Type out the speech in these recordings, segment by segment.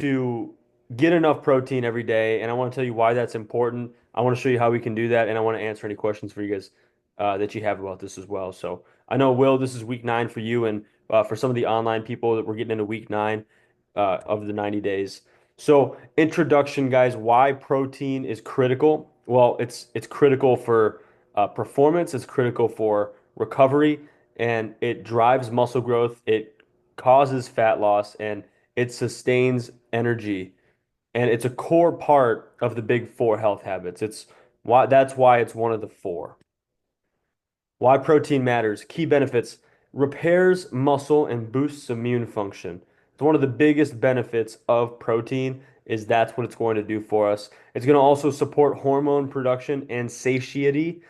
to get enough protein every day, and I want to tell you why that's important. I want to show you how we can do that, and I want to answer any questions for you guys that you have about this as well. So I know, Will, this is week 9 for you, and for some of the online people that we're getting into week 9 of the 90 days. So introduction, guys, why protein is critical. Well, it's critical for performance, it's critical for recovery, and it drives muscle growth. It causes fat loss, and it sustains energy, and it's a core part of the big four health habits. That's why it's one of the four. Why protein matters. Key benefits: repairs muscle and boosts immune function. It's one of the biggest benefits of protein is that's what it's going to do for us. It's going to also support hormone production and satiety,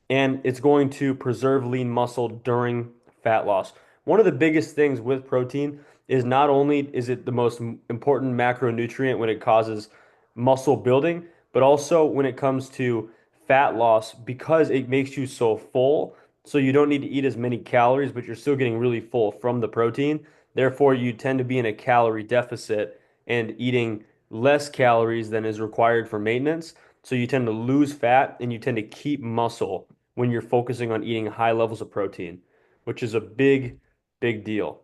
and it's going to preserve lean muscle during fat loss. One of the biggest things with protein is not only is it the most important macronutrient when it causes muscle building, but also when it comes to fat loss because it makes you so full. So you don't need to eat as many calories, but you're still getting really full from the protein. Therefore, you tend to be in a calorie deficit and eating less calories than is required for maintenance. So you tend to lose fat and you tend to keep muscle when you're focusing on eating high levels of protein, which is a big, big deal.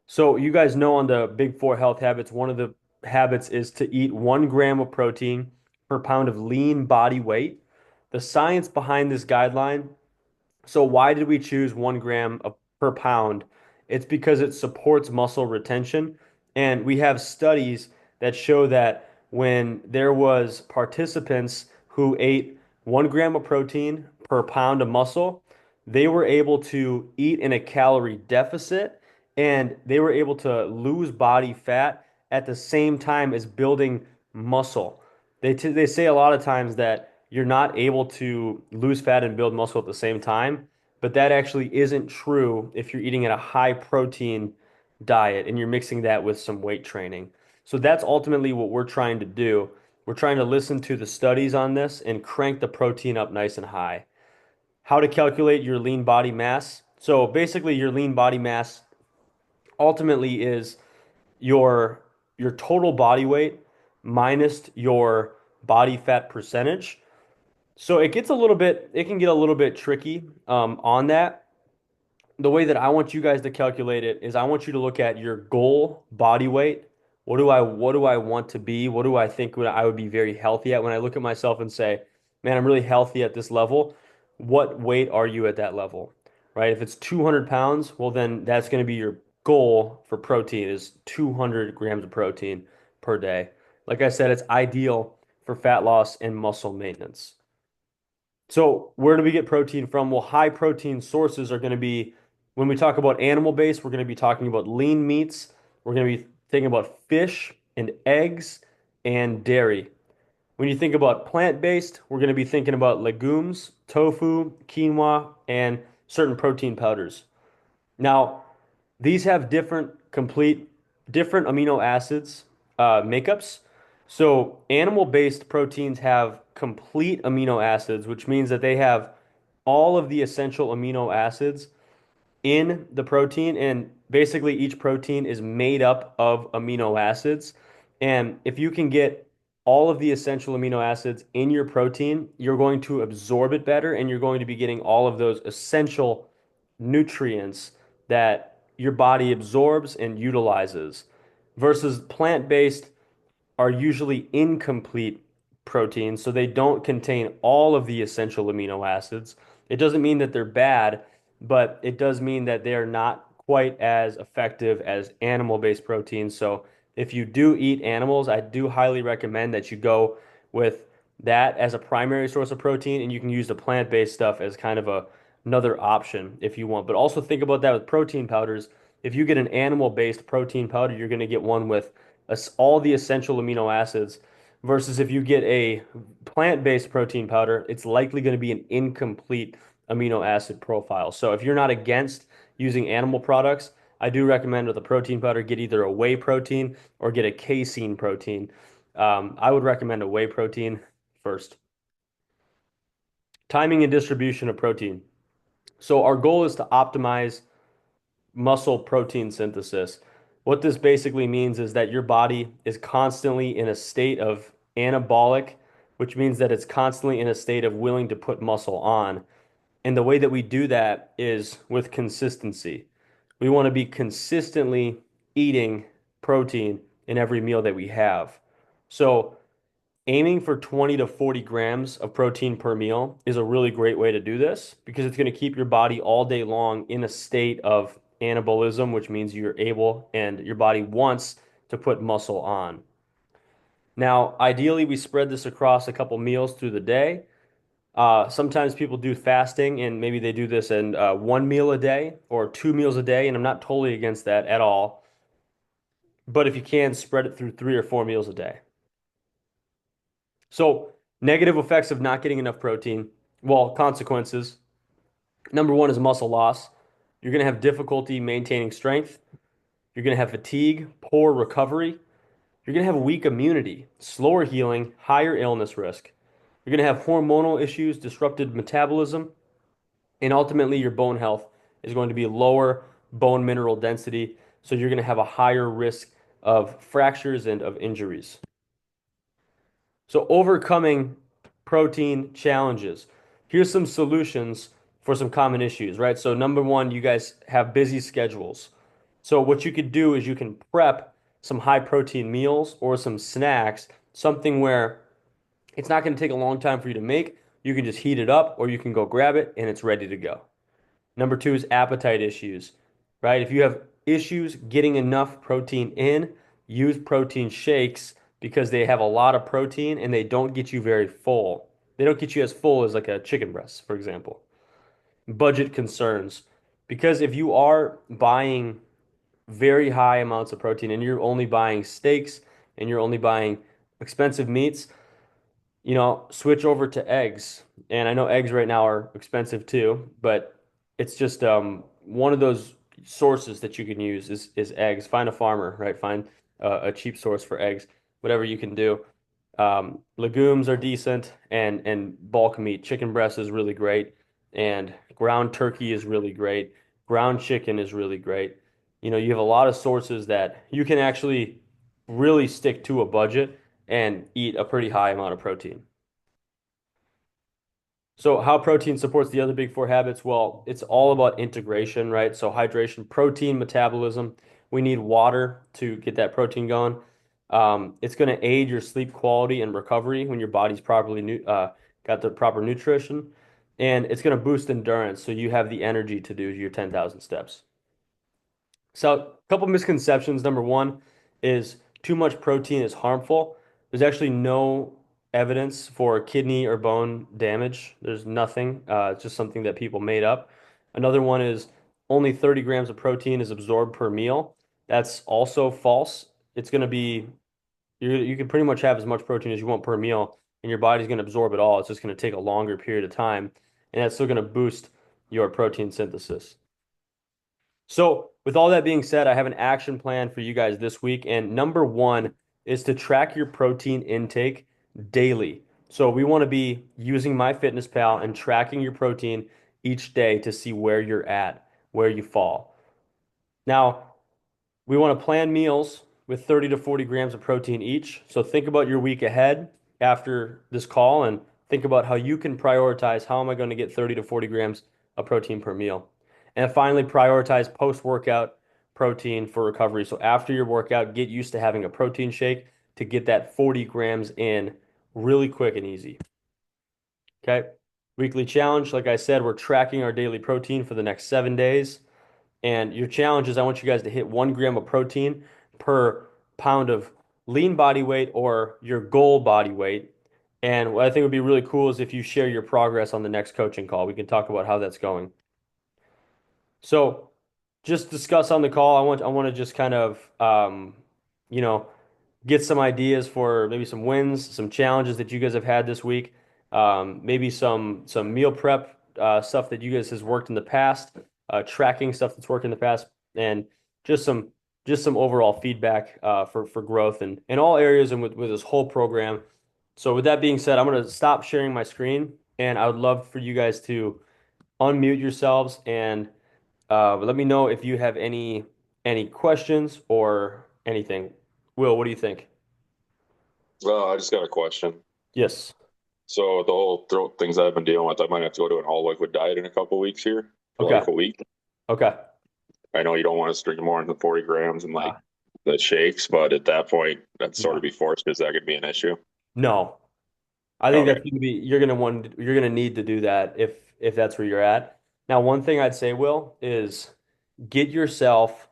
So you guys know on the big four health habits, one of the habits is to eat 1 gram of protein per pound of lean body weight. The science behind this guideline, so why did we choose 1 gram per pound? It's because it supports muscle retention. And we have studies that show that when there was participants who ate 1 gram of protein per pound of muscle, they were able to eat in a calorie deficit and they were able to lose body fat at the same time as building muscle. They say a lot of times that you're not able to lose fat and build muscle at the same time, but that actually isn't true if you're eating at a high protein diet and you're mixing that with some weight training. So that's ultimately what we're trying to do. We're trying to listen to the studies on this and crank the protein up nice and high. How to calculate your lean body mass. So basically your lean body mass ultimately is your your total body weight minus your body fat percentage. So it can get a little bit tricky on that. The way that I want you guys to calculate it is I want you to look at your goal body weight. What do I want to be? What do I think I would be very healthy at when I look at myself and say, man, I'm really healthy at this level. What weight are you at that level? Right? If it's 200 pounds, well, then that's going to be your goal for protein is 200 grams of protein per day. Like I said, it's ideal for fat loss and muscle maintenance. So where do we get protein from? Well, high protein sources are going to be, when we talk about animal based, we're going to be talking about lean meats. We're going to be thinking about fish and eggs and dairy. When you think about plant based, we're going to be thinking about legumes, tofu, quinoa, and certain protein powders. Now, these have different amino acids makeups. So animal-based proteins have complete amino acids, which means that they have all of the essential amino acids in the protein, and basically each protein is made up of amino acids. And if you can get all of the essential amino acids in your protein, you're going to absorb it better, and you're going to be getting all of those essential nutrients that your body absorbs and utilizes. Versus plant-based are usually incomplete proteins, so they don't contain all of the essential amino acids. It doesn't mean that they're bad, but it does mean that they are not quite as effective as animal-based proteins. So if you do eat animals, I do highly recommend that you go with that as a primary source of protein, and you can use the plant-based stuff as kind of another option if you want. But also think about that with protein powders. If you get an animal-based protein powder, you're going to get one with all the essential amino acids. Versus if you get a plant-based protein powder, it's likely going to be an incomplete amino acid profile. So if you're not against using animal products, I do recommend with a protein powder, get either a whey protein or get a casein protein. I would recommend a whey protein first. Timing and distribution of protein. So our goal is to optimize muscle protein synthesis. What this basically means is that your body is constantly in a state of anabolic, which means that it's constantly in a state of willing to put muscle on. And the way that we do that is with consistency. We want to be consistently eating protein in every meal that we have. So, aiming for 20 to 40 grams of protein per meal is a really great way to do this because it's going to keep your body all day long in a state of anabolism, which means you're able and your body wants to put muscle on. Now, ideally, we spread this across a couple meals through the day. Sometimes people do fasting and maybe they do this in one meal a day or two meals a day, and I'm not totally against that at all. But if you can, spread it through three or four meals a day. So, negative effects of not getting enough protein. Well, consequences. Number one is muscle loss. You're going to have difficulty maintaining strength. You're going to have fatigue, poor recovery. You're going to have weak immunity, slower healing, higher illness risk. You're going to have hormonal issues, disrupted metabolism, and ultimately your bone health is going to be lower bone mineral density. So you're going to have a higher risk of fractures and of injuries. So, overcoming protein challenges. Here's some solutions for some common issues, right? So, number one, you guys have busy schedules. So, what you could do is you can prep some high protein meals or some snacks, something where it's not going to take a long time for you to make. You can just heat it up or you can go grab it and it's ready to go. Number two is appetite issues, right? If you have issues getting enough protein in, use protein shakes because they have a lot of protein and they don't get you very full. They don't get you as full as like a chicken breast, for example. Budget concerns. Because if you are buying very high amounts of protein and you're only buying steaks and you're only buying expensive meats, switch over to eggs. And I know eggs right now are expensive too, but it's just one of those sources that you can use is eggs. Find a farmer, right? Find a cheap source for eggs, whatever you can do. Legumes are decent, and bulk meat. Chicken breast is really great, and ground turkey is really great. Ground chicken is really great. You have a lot of sources that you can actually really stick to a budget and eat a pretty high amount of protein. So, how protein supports the other big four habits? Well, it's all about integration, right? So, hydration, protein, metabolism. We need water to get that protein going. It's going to aid your sleep quality and recovery when your body's properly got the proper nutrition, and it's going to boost endurance so you have the energy to do your 10,000 steps. So, a couple misconceptions. Number one is too much protein is harmful. There's actually no evidence for kidney or bone damage. There's nothing. It's just something that people made up. Another one is only 30 grams of protein is absorbed per meal. That's also false. It's going to be, you can pretty much have as much protein as you want per meal, and your body's going to absorb it all. It's just going to take a longer period of time, and that's still going to boost your protein synthesis. So, with all that being said, I have an action plan for you guys this week. And number one is to track your protein intake daily. So, we want to be using MyFitnessPal and tracking your protein each day to see where you're at, where you fall. Now, we want to plan meals with 30 to 40 grams of protein each. So, think about your week ahead after this call and think about how you can prioritize how am I going to get 30 to 40 grams of protein per meal. And finally, prioritize post-workout protein for recovery. So after your workout, get used to having a protein shake to get that 40 grams in really quick and easy. Okay. Weekly challenge. Like I said, we're tracking our daily protein for the next 7 days. And your challenge is I want you guys to hit 1 gram of protein per pound of lean body weight or your goal body weight. And what I think would be really cool is if you share your progress on the next coaching call. We can talk about how that's going. So just discuss on the call. I want to just kind of you know, get some ideas for maybe some wins, some challenges that you guys have had this week. Maybe some meal prep stuff that you guys has worked in the past, tracking stuff that's worked in the past, and just some just some overall feedback for growth and in all areas and with this whole program. So with that being said, I'm gonna stop sharing my screen, and I would love for you guys to unmute yourselves and let me know if you have any questions or anything. Will, what do you think? Well, I just got a question. Yes. So the whole throat things I've been dealing with, I might have to go to an all liquid diet in a couple weeks here for Okay. like a week. Okay. I know you don't want to drink more than 40 grams and like Uh, the shakes, but at that point, that's sort yeah. of be forced because that could be an issue. No. I think that's Okay. going to be you're going to need to do that if that's where you're at. Now, one thing I'd say, Will, is get yourself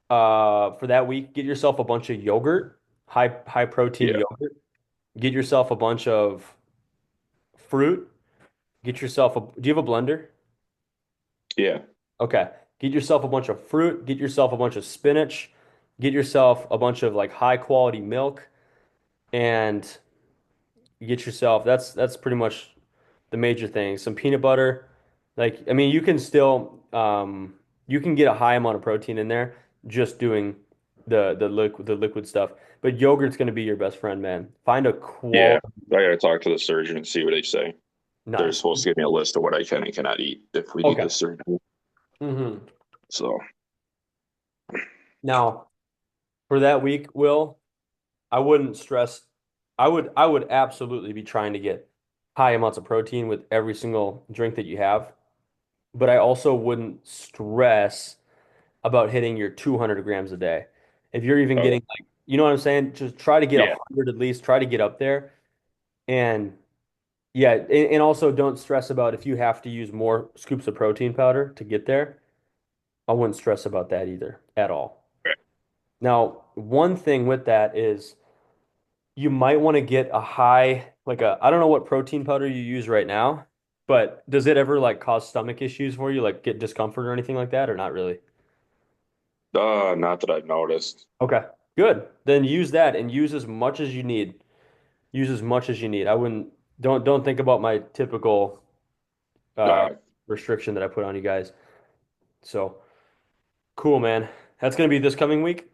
for that week, get yourself a bunch of yogurt, high protein Yeah. yogurt. Get yourself a bunch of fruit. Get yourself a do you have a blender? Yeah. Okay. Get yourself a bunch of fruit, get yourself a bunch of spinach, get yourself a bunch of like high quality milk, and get yourself that's pretty much the major things. Some peanut butter. Like, I mean, you can still you can get a high amount of protein in there just doing the liquid stuff. But yogurt's gonna be your best friend, man. Find a Yeah. quality I got to talk to the surgeon and see what they say. They're nice. supposed to give me a list of what I can and cannot eat if we need Okay. this surgery. hmm So, Now, for that week, Will, I wouldn't stress. I would absolutely be trying to get high amounts of protein with every single drink that you have, but I also wouldn't stress about hitting your 200 grams a day. If you're even okay. getting like, you know what I'm saying? Just try to get Yeah. 100 at least, try to get up there. And yeah, and also don't stress about if you have to use more scoops of protein powder to get there. I wouldn't stress about that either at all. Now, one thing with that is you might want to get a high, like a, I don't know what protein powder you use right now, but does it ever like cause stomach issues for you, like get discomfort or anything like that, or not really? Not that I've noticed. Okay, good. Then use that and use as much as you need. Use as much as you need. I wouldn't, don't think about my typical uh Uh, restriction that I put on you guys. So cool, man. That's gonna be this coming week.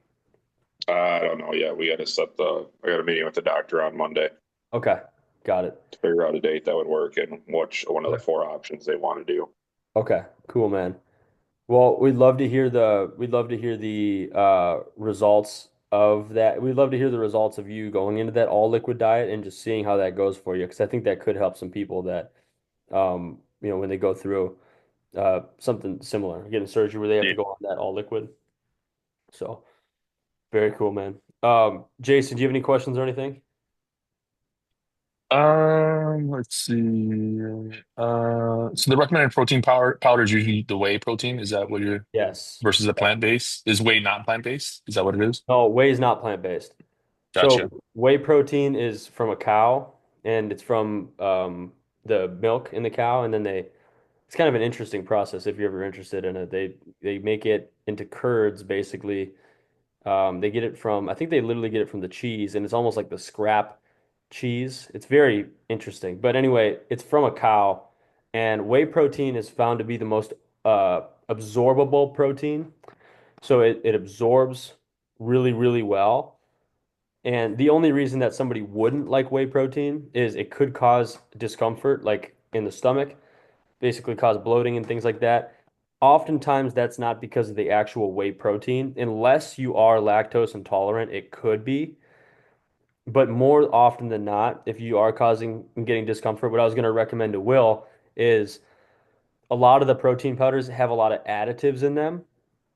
I don't know. Yeah, I got a meeting with the doctor on Monday Okay, got it. to figure out a date that would work and which one of the four options they want to do. Okay, cool, man. Well, we'd love to hear the results of that. We'd love to hear the results of you going into that all liquid diet and just seeing how that goes for you because I think that could help some people that when they go through something similar, getting surgery where they have Yeah. to go on that all liquid. So, very cool, man. Jason, do you have any questions or anything? Let's see. So the recommended protein powder is usually the whey protein. Is that what you're Yes. versus a plant-based? Is whey not plant-based? Is that what it is? No, whey is not plant-based. So Gotcha. whey protein is from a cow, and it's from the milk in the cow, and then it's kind of an interesting process if you're ever interested in it. They make it into curds basically. They get it from I think they literally get it from the cheese, and it's almost like the scrap cheese. It's very interesting. But anyway, it's from a cow, and whey protein is found to be the most absorbable protein. So it absorbs really, really well. And the only reason that somebody wouldn't like whey protein is it could cause discomfort, like in the stomach, basically cause bloating and things like that. Oftentimes, that's not because of the actual whey protein. Unless you are lactose intolerant, it could be. But more often than not, if you are causing and getting discomfort, what I was going to recommend to Will is a lot of the protein powders have a lot of additives in them.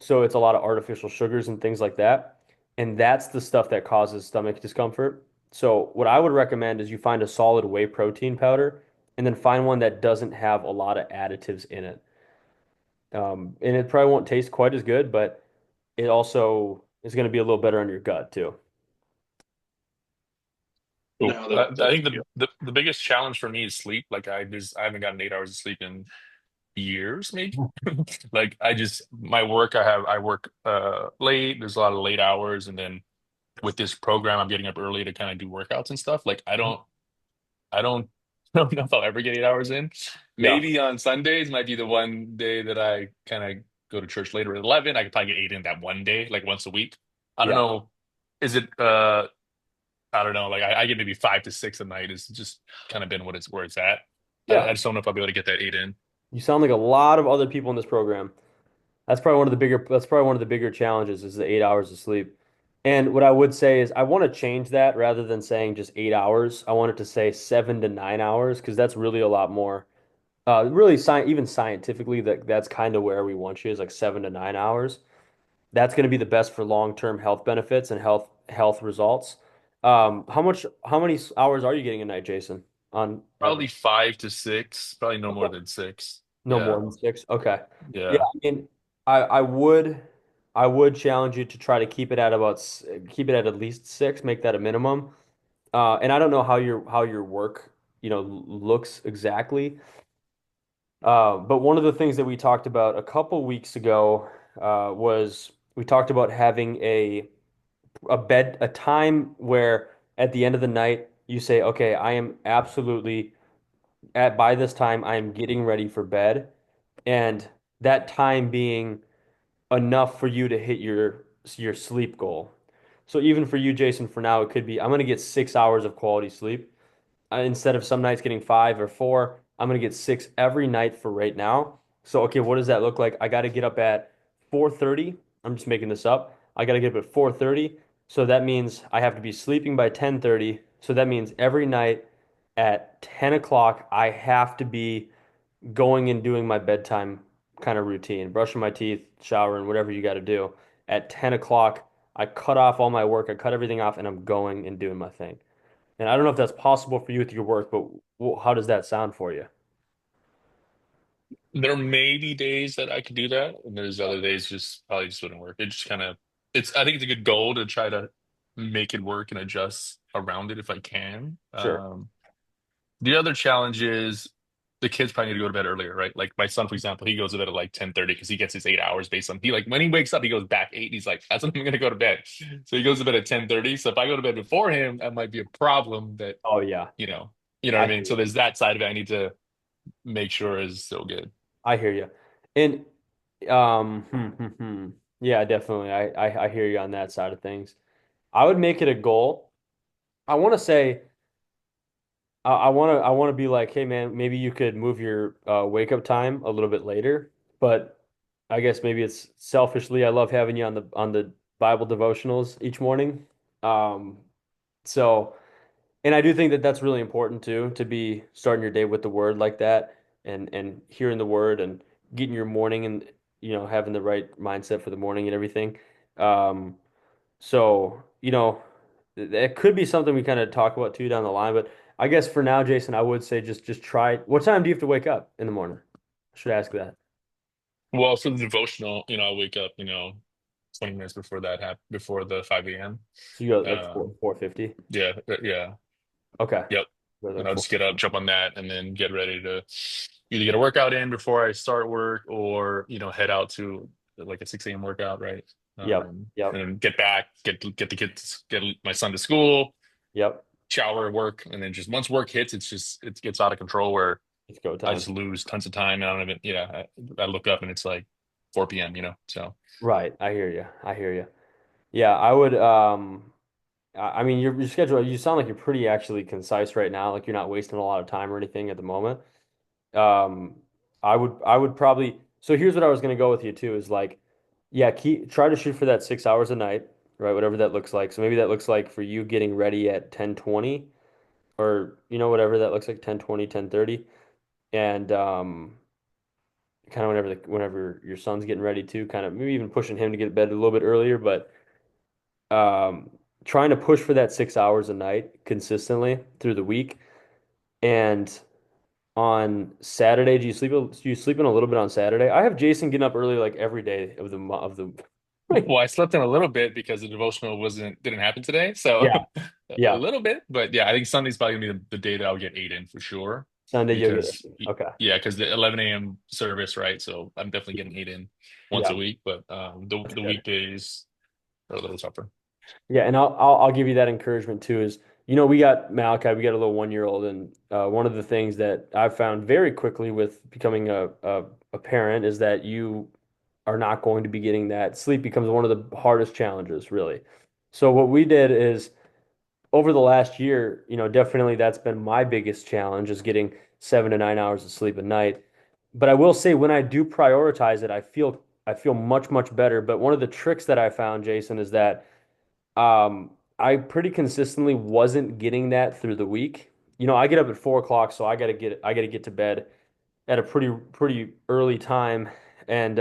So it's a lot of artificial sugars and things like that. And that's the stuff that causes stomach discomfort. So what I would recommend is you find a solid whey protein powder and then find one that doesn't have a lot of additives in it. And it probably won't taste quite as good, but it also is going to be a little better on your gut too. Cool. No, I that's think the biggest challenge for me is sleep. Like I haven't gotten 8 hours of sleep in years, maybe. Like my work, I work late. There's a lot of late hours, and then with this program, I'm getting up early to kind of do workouts and stuff. Like I don't I don't know if I'll ever get 8 hours in. Yeah. Maybe on Sundays might be the one day that I kind of go to church later at 11. I could probably get 8 in that one day, like once a week. I don't Yeah. know. Is it I don't know, like I get maybe 5 to 6 a night is just kind of been where it's at. I Yeah. just don't know if I'll be able to get that 8 in. You sound like a lot of other people in this program. That's probably one of the bigger challenges is the 8 hours of sleep. And what I would say is I want to change that rather than saying just 8 hours. I want it to say 7 to 9 hours because that's really a lot more. Really, even scientifically, that's kind of where we want you is like 7 to 9 hours. That's going to be the best for long-term health benefits and health results. How many hours are you getting a night, Jason, on Probably average? 5 to 6, probably no more Okay. than 6. No more Yeah. than six. Okay. Yeah, Yeah. I mean, I would challenge you to try to keep it at least six, make that a minimum. And I don't know how your work, looks exactly. But one of the things that we talked about a couple weeks ago was we talked about having a time where at the end of the night you say, okay, I am absolutely at by this time I am getting ready for bed, and that time being enough for you to hit your sleep goal. So even for you, Jason, for now, it could be I'm going to get 6 hours of quality sleep. Instead of some nights getting 5 or 4, I'm going to get six every night for right now. So, okay, what does that look like? I got to get up at 4:30. I'm just making this up. I got to get up at 4:30. So that means I have to be sleeping by 10:30. So that means every night at 10 o'clock, I have to be going and doing my bedtime kind of routine, brushing my teeth, showering, whatever you got to do. At 10 o'clock, I cut off all my work, I cut everything off, and I'm going and doing my thing. And I don't know if that's possible for you with your work, but how does that sound for you? There may be days that I could do that, and there's other days just probably just wouldn't work. It just kind of I think it's a good goal to try to make it work and adjust around it if I can. Sure. The other challenge is the kids probably need to go to bed earlier, right? Like my son, for example, he goes to bed at like 10:30 because he gets his 8 hours based on he like when he wakes up, he goes back eight. And he's like, that's when I'm gonna go to bed. So he goes to bed at 10:30. So if I go to bed before him, that might be a problem that, Oh yeah. you know, you know what I I hear mean? So you. there's that side of it I need to make sure is still good. I hear you. And yeah, definitely. I hear you on that side of things. I would make it a goal. I want to say I want to be like, hey man, maybe you could move your wake up time a little bit later. But I guess maybe it's selfishly I love having you on the Bible devotionals each morning. Um, so. And I do think that that's really important too, to be starting your day with the word like that and hearing the word and getting your morning and having the right mindset for the morning and everything. Um, so, that could be something we kind of talk about too down the line, but I guess for now, Jason, I would say just try. What time do you have to wake up in the morning? I should ask that. Well, for the devotional, I wake up, 20 minutes before before the 5 a.m. So you go like Um, 4:50. yeah, yeah. Okay. Yep. Go And like I'll four. just get up, jump on that, and then get ready to either get a workout in before I start work or, head out to like a 6 a.m. workout, right? Yep. And Yep. then get back, get the kids, get my son to school, Yep. shower, work, and then just once work hits, it gets out of control where It's go I time. just lose tons of time. And I don't even, I look up and it's like 4 p.m., so. Right. I hear you. I hear you. Yeah, I would. I mean, your schedule. You sound like you're pretty actually concise right now. Like you're not wasting a lot of time or anything at the moment. Um, I would probably. So here's what I was gonna go with you too. Is like, yeah, try to shoot for that 6 hours a night, right? Whatever that looks like. So maybe that looks like for you getting ready at 10:20, or whatever that looks like, 10:20, 10:30, and kind of whenever your son's getting ready to, kind of maybe even pushing him to get to bed a little bit earlier, but um, trying to push for that 6 hours a night consistently through the week. And on Saturday, do you sleep in a little bit on Saturday? I have Jason getting up early like every day of the. Well, I slept in a little bit because the devotional didn't happen today. So Yeah, a yeah. little bit, but yeah, I think Sunday's probably gonna be the day that I'll get eight in for sure. Sunday you'll get Because it. Okay. yeah, because the 11 a.m. service, right? So I'm definitely getting eight in once Yeah, a week, but that's the good. weekdays are a little tougher. Yeah, and I'll give you that encouragement too. Is we got Malachi, we got a little 1 year old, and one of the things that I've found very quickly with becoming a parent is that you are not going to be getting that. Sleep becomes one of the hardest challenges, really. So what we did is over the last year, definitely that's been my biggest challenge is getting 7 to 9 hours of sleep a night. But I will say when I do prioritize it, I feel I feel much, much better. But one of the tricks that I found, Jason, is that I pretty consistently wasn't getting that through the week. I get up at 4 o'clock, so I gotta get to bed at a pretty early time, and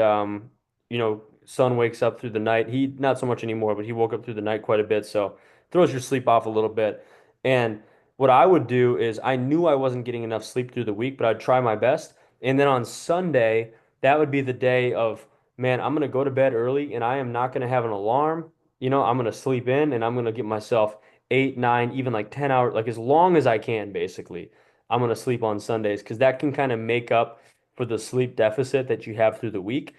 sun wakes up through the night. He not so much anymore, but he woke up through the night quite a bit, so throws your sleep off a little bit. And what I would do is I knew I wasn't getting enough sleep through the week, but I'd try my best. And then on Sunday, that would be the day of, man, I'm gonna go to bed early, and I am not gonna have an alarm. I'm gonna sleep in, and I'm gonna get myself 8, 9, even like 10 hours, like as long as I can, basically. I'm going to sleep on Sundays because that can kind of make up for the sleep deficit that you have through the week,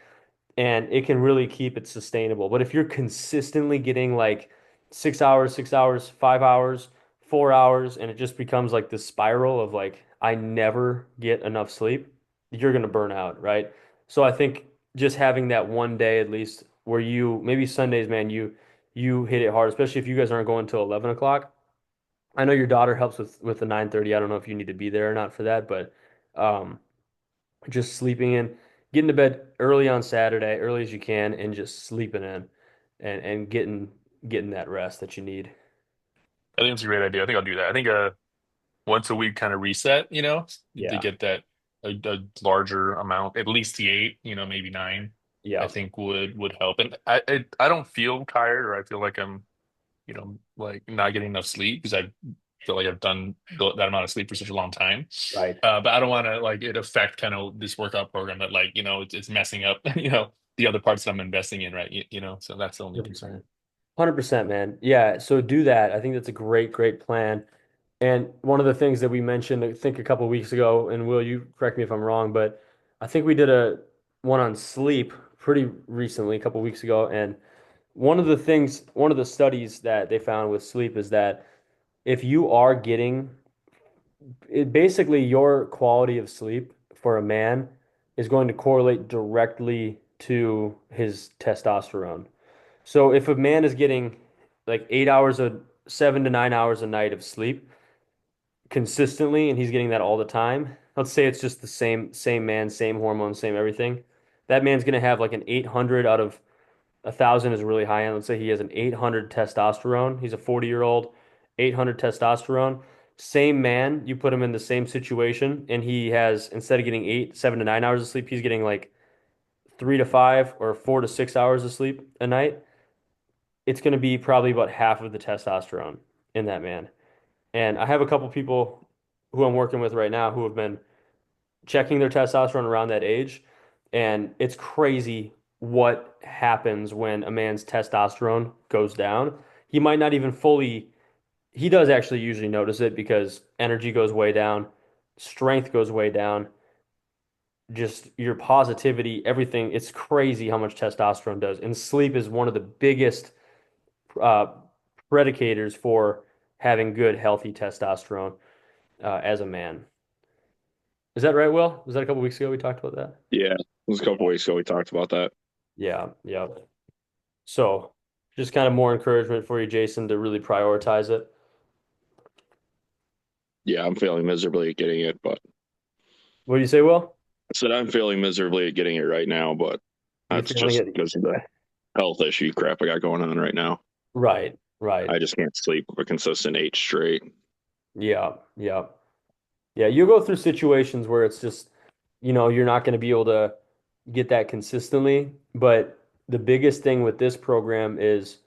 and it can really keep it sustainable. But if you're consistently getting like 6 hours, 6 hours, 5 hours, 4 hours, and it just becomes like this spiral of like, I never get enough sleep, you're going to burn out, right? So I think just having that one day at least where maybe Sundays, man, you hit it hard, especially if you guys aren't going till 11 o'clock. I know your daughter helps with the 9:30. I don't know if you need to be there or not for that, but um, just sleeping in, getting to bed early on Saturday, early as you can, and just sleeping in and getting that rest that you need. I think it's a great idea. I think I'll do that. I think once a week kind of reset, to Yeah. get that a larger amount, at least the eight, maybe nine, I Yeah. think would help. And I don't feel tired or I feel like I'm, like not getting enough sleep because I feel like I've done that amount of sleep for such a long time. Right. But I don't want to like it affect kind of this workout program that like, it's messing up, the other parts that I'm investing in, right? So that's the only concern. 100%, man. Yeah, so do that. I think that's a great, great plan. And one of the things that we mentioned, I think a couple of weeks ago, and Will, you correct me if I'm wrong, but I think we did a one on sleep pretty recently, a couple of weeks ago. And one of the studies that they found with sleep is that if you are getting basically your quality of sleep for a man is going to correlate directly to his testosterone. So if a man is getting like 8 hours 7 to 9 hours a night of sleep consistently, and he's getting that all the time, let's say it's just the same man, same hormones, same everything, that man's gonna have like an 800 out of 1,000 is really high end. Let's say he has an 800 testosterone. He's a 40-year-old, 800 testosterone. Same man, you put him in the same situation, and he has, instead of getting 7 to 9 hours of sleep, he's getting like 3 to 5 or 4 to 6 hours of sleep a night. It's going to be probably about half of the testosterone in that man. And I have a couple people who I'm working with right now who have been checking their testosterone around that age, and it's crazy what happens when a man's testosterone goes down. He might not even he does actually usually notice it because energy goes way down, strength goes way down, just your positivity, everything. It's crazy how much testosterone does. And sleep is one of the biggest uh, predicators for having good, healthy testosterone as a man. Is that right, Will? Was that a couple weeks ago we talked about that? Yeah, it was a couple weeks ago we talked about that. Yeah, yeah. So just kind of more encouragement for you, Jason, to really prioritize it. Yeah, I'm failing miserably at getting it, but What do you say, Will? I said I'm failing miserably at getting it right now, but You're that's feeling just it. because of the health issue crap I got going on right now. Right, right. I just can't sleep a consistent 8 straight. Yeah, yeah. Yeah, you'll go through situations where it's just, you're not going to be able to get that consistently. But the biggest thing with this program is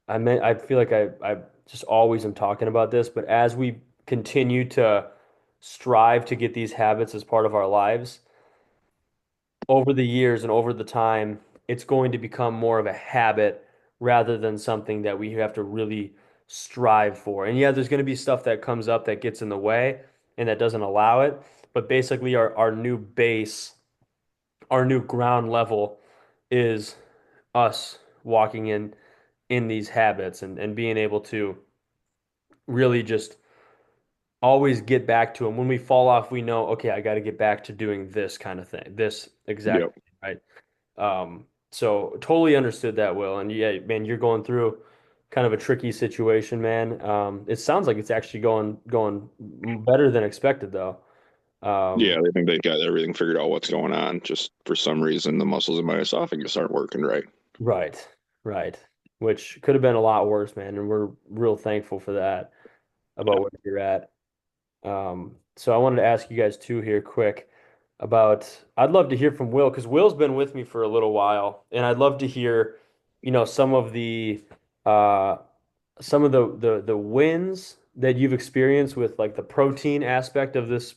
I feel like I just always am talking about this, but as we continue to strive to get these habits as part of our lives, over the years and over the time, it's going to become more of a habit rather than something that we have to really strive for. And yeah, there's going to be stuff that comes up that gets in the way and that doesn't allow it. But basically, our new base, our new ground level is us walking in these habits and being able to really just always get back to them. When we fall off, we know, okay, I got to get back to doing this kind of thing, this exact Yep. thing, right? So totally understood that, Will. And yeah, man, you're going through kind of a tricky situation, man. It sounds like it's actually going better than expected, though. Um, Yeah, they think they got everything figured out what's going on. Just for some reason, the muscles in my esophagus aren't working right. right, right. Which could have been a lot worse, man. And we're real thankful for that about Yeah. where you're at. So I wanted to ask you guys too here quick about I'd love to hear from Will because Will's been with me for a little while, and I'd love to hear, uh some of the wins that you've experienced with like the protein aspect of this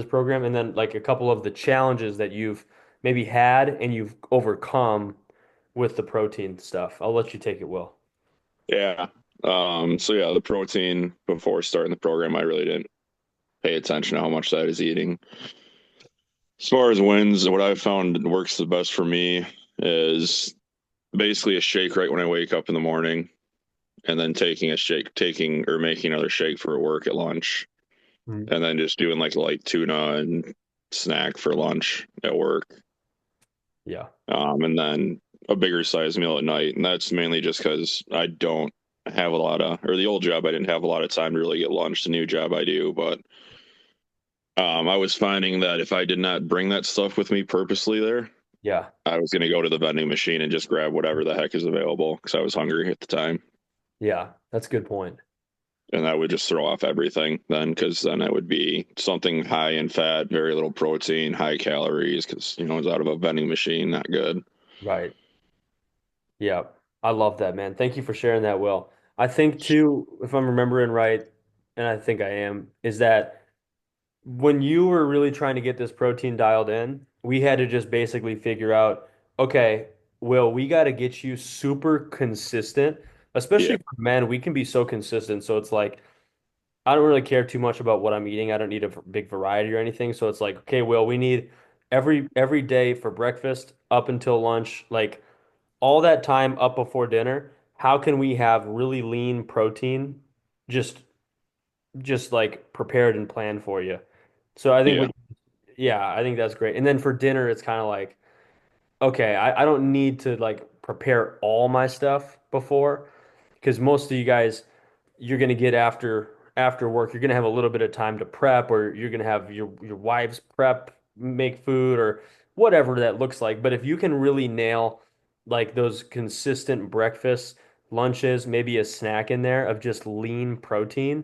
program, and then like a couple of the challenges that you've maybe had and you've overcome with the protein stuff. I'll let you take it, Will. Yeah. So yeah, the protein before starting the program, I really didn't pay attention to how much that is eating. As far as wins, what I've found works the best for me is basically a shake right when I wake up in the morning, and then taking or making another shake for work at lunch, Mhm. and then just doing like light tuna and snack for lunch at work. Yeah. And then a bigger size meal at night. And that's mainly just because I don't have a lot of, or the old job, I didn't have a lot of time to really get lunch. The new job I do, but I was finding that if I did not bring that stuff with me purposely there, Yeah. I was going to go to the vending machine and just grab whatever the heck is available because I was hungry at the time. Yeah. That's a good point. And I would just throw off everything then because then it would be something high in fat, very little protein, high calories because, it's out of a vending machine, not good. Right. Yeah, I love that, man. Thank you for sharing that, Will. I think too, if I'm remembering right, and I think I am, is that when you were really trying to get this protein dialed in, we had to just basically figure out, okay, Will, we got to get you super consistent, Yeah. especially for men. We can be so consistent. So it's like, I don't really care too much about what I'm eating. I don't need a big variety or anything. So it's like, okay, Will, we need every day for breakfast up until lunch, like all that time up before dinner, how can we have really lean protein just just like prepared and planned for you? So I think Yeah. what yeah, I think that's great. And then for dinner, it's kind of like, okay, I don't need to like prepare all my stuff before because most of you guys you're gonna get after work, you're gonna have a little bit of time to prep, or you're gonna have your wife's prep, make food, or whatever that looks like. But if you can really nail like those consistent breakfasts, lunches, maybe a snack in there of just lean protein,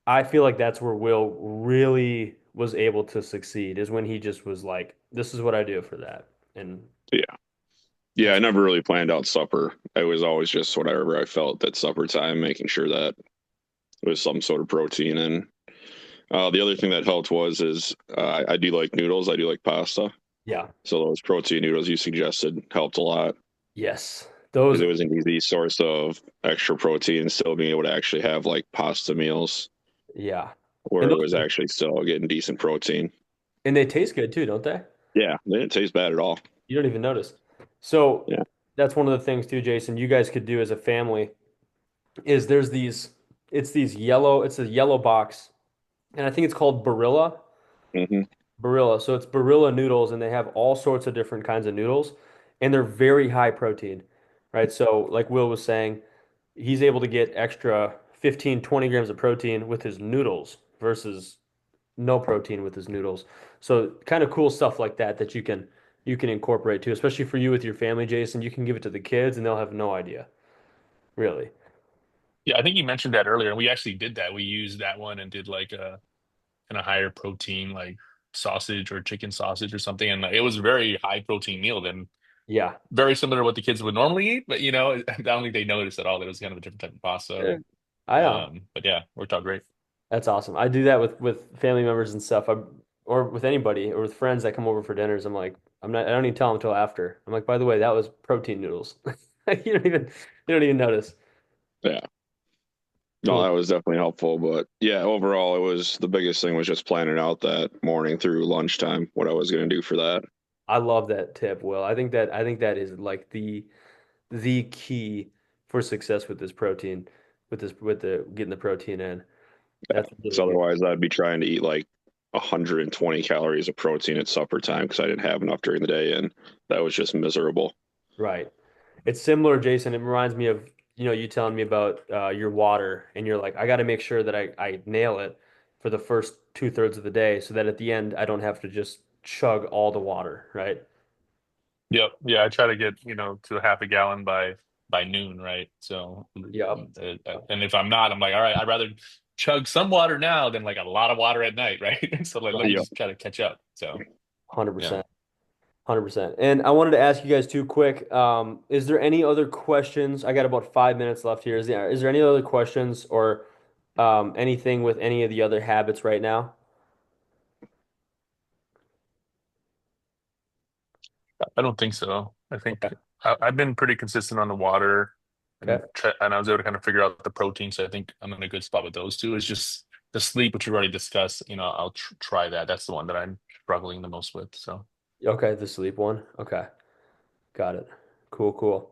I feel like that's where Will really was able to succeed, is when he just was like, this is what I do for that. And Yeah. Yeah, I that's never really planned out supper. It was always just whatever I felt at supper time, making sure that there was some sort of protein. And the other thing that helped I do like noodles. I do like pasta. yeah, So those protein noodles you suggested helped a lot yes. because Those it was an easy source of extra protein and still being able to actually have like pasta meals yeah. where And it was those actually still getting decent protein. and they taste good too, don't they? Yeah, they didn't taste bad at all. You don't even notice. So Yeah. that's one of the things too, Jason, you guys could do as a family is there's it's a yellow box, and I think it's called Barilla. Hmm. Barilla. So it's Barilla noodles, and they have all sorts of different kinds of noodles, and they're very high protein, right? So like Will was saying, he's able to get extra 15, 20 grams of protein with his noodles versus no protein with his noodles. So kind of cool stuff like that that you can incorporate too, especially for you with your family, Jason. You can give it to the kids and they'll have no idea, really. Yeah, I think you mentioned that earlier, and we actually did that. We used that one and did like a kind of higher protein, like sausage or chicken sausage or something, and it was a very high protein meal. Then Yeah. very similar to what the kids would normally eat, but I don't think they noticed at all that it was kind of a different type of pasta. Yeah. I know. But yeah, worked out great. That's awesome. I do that with family members and stuff. Or with anybody or with friends that come over for dinners. I'm like, I don't even tell them until after. I'm like, by the way, that was protein noodles. You don't even notice. Yeah. No, Cool. that was definitely helpful. But yeah, overall, it was the biggest thing was just planning out that morning through lunchtime what I was going to do for that. I love that tip, Will. I think that is like the key for success with this protein, with the getting the protein in. That's So really good. otherwise, I'd be trying to eat like 120 calories of protein at supper time because I didn't have enough during the day, and that was just miserable. Right. It's similar, Jason. It reminds me of, you telling me about your water, and you're like, I got to make sure that I nail it for the first 2/3 of the day so that at the end I don't have to just chug all the water, right? Yep. Yeah, I try to get, to half a gallon by noon, right? So, Yep. and if I'm not, I'm like, all right, I'd rather chug some water now than like a lot of water at night, right? So like, let me Yeah. just try to catch up. So, yeah. 100%. 100%. And I wanted to ask you guys too quick, is there any other questions? I got about 5 minutes left here. Is there any other questions or anything with any of the other habits right now? I don't think so. I think Okay. I've been pretty consistent on the water Okay. and I was able to kind of figure out the protein. So I think I'm in a good spot with those two. It's just the sleep, which we already discussed. I'll try that. That's the one that I'm struggling the most with. So. Okay, the sleep one. Okay. Got it. Cool, cool.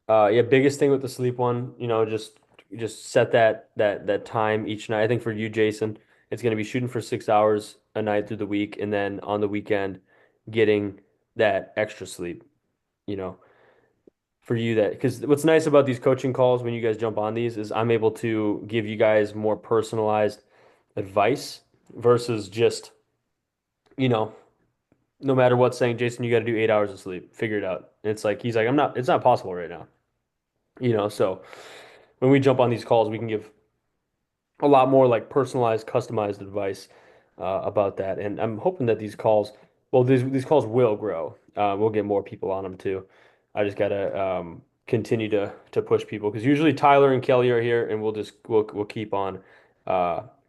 Yeah, biggest thing with the sleep one, just set that time each night. I think for you, Jason, it's going to be shooting for 6 hours a night through the week, and then on the weekend, getting that extra sleep. You know, for you that because what's nice about these coaching calls when you guys jump on these is I'm able to give you guys more personalized advice versus just, you know, no matter what saying, Jason, you got to do 8 hours of sleep, figure it out. And it's like he's like, it's not possible right now. So when we jump on these calls, we can give a lot more like personalized, customized advice about that. And I'm hoping that these calls will grow. We'll get more people on them too. I just gotta continue to push people because usually Tyler and Kelly are here, and we'll keep on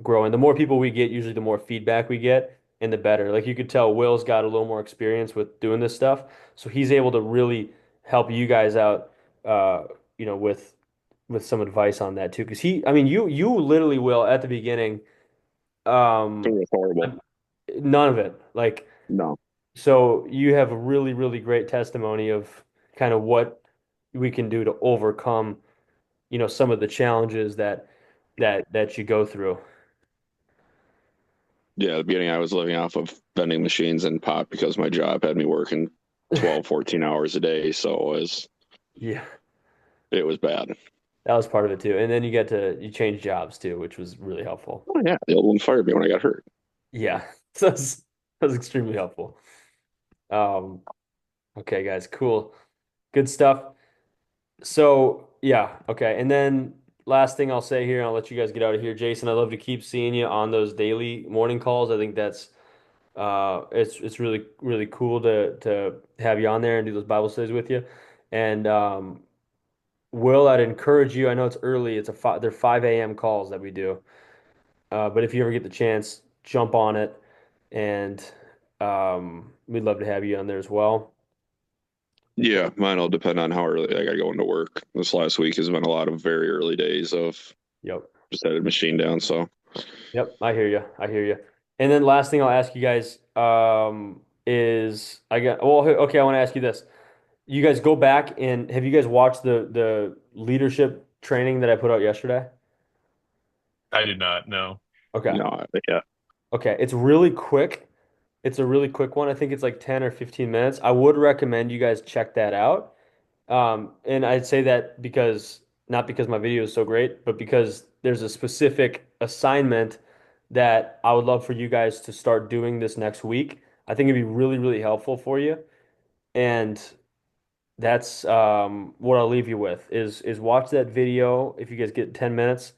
growing. The more people we get, usually the more feedback we get, and the better. Like you could tell, Will's got a little more experience with doing this stuff, so he's able to really help you guys out. With some advice on that too, because I mean, you literally will at the beginning, It um, was horrible. none of it. Like, No. so you have a really, really great testimony of kind of what we can do to overcome, some of the challenges that you go through. Yeah, at the beginning I was living off of vending machines and pop because my job had me working 12, 14 hours a day. So Yeah, it was bad. that was part of it too. And then you change jobs too, which was really helpful. Oh yeah, the old one fired me when I got hurt. Yeah, so that's extremely helpful. Um, okay, guys, cool, good stuff. So yeah, okay. And then last thing I'll say here, and I'll let you guys get out of here. Jason, I love to keep seeing you on those daily morning calls. I think that's it's really really cool to have you on there and do those Bible studies with you. And Will, I'd encourage you. I know it's early. They're 5 a.m. calls that we do. But if you ever get the chance, jump on it, and we'd love to have you on there as well. Yeah, mine will depend on how early I got to go into work. This last week has been a lot of very early days of Yep. just had a machine down. So Yep, I hear you. I hear you. And then last thing I'll ask you guys is okay, I want to ask you this. You guys go back and have you guys watched the leadership training that I put out yesterday? I did not know. Okay. no, yeah, Okay, it's really quick. It's a really quick one. I think it's like 10 or 15 minutes. I would recommend you guys check that out. And I'd say that not because my video is so great, but because there's a specific assignment that I would love for you guys to start doing this next week. I think it'd be really, really helpful for you. And that's what I'll leave you with is watch that video if you guys get 10 minutes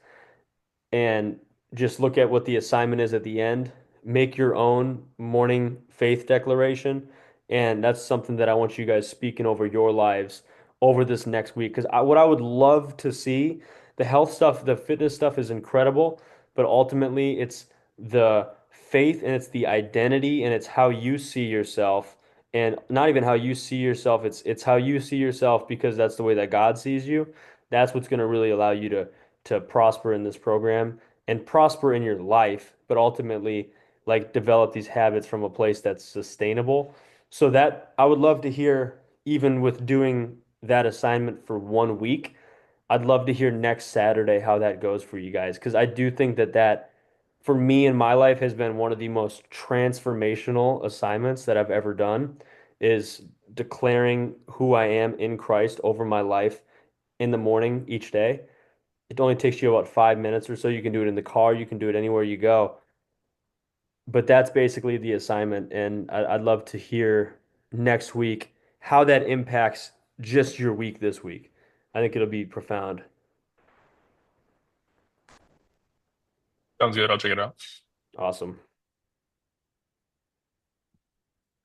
and just look at what the assignment is at the end. Make your own morning faith declaration. And that's something that I want you guys speaking over your lives over this next week. Because what I would love to see, the health stuff, the fitness stuff is incredible, but ultimately it's the faith and it's the identity and it's how you see yourself. And not even how you see yourself, it's how you see yourself because that's the way that God sees you. That's what's going to really allow you to prosper in this program and prosper in your life, but ultimately like develop these habits from a place that's sustainable. So that I would love to hear, even with doing that assignment for 1 week, I'd love to hear next Saturday how that goes for you guys. Because I do think that for me in my life has been one of the most transformational assignments that I've ever done is declaring who I am in Christ over my life in the morning each day. It only takes you about 5 minutes or so. You can do it in the car, you can do it anywhere you go. but that's basically the assignment. And I'd love to hear next week how that impacts just your week this week. I think it'll be profound. Sounds good. I'll check it out. Awesome.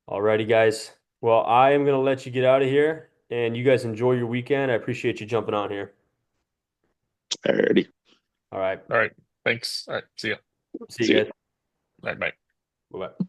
Alrighty, guys. Well, I am going to let you get out of here and you guys enjoy your weekend. I appreciate you jumping on here. Alrighty. All right. All right. Thanks. All right. See ya. See See you ya. guys. All right. Bye. Bye-bye.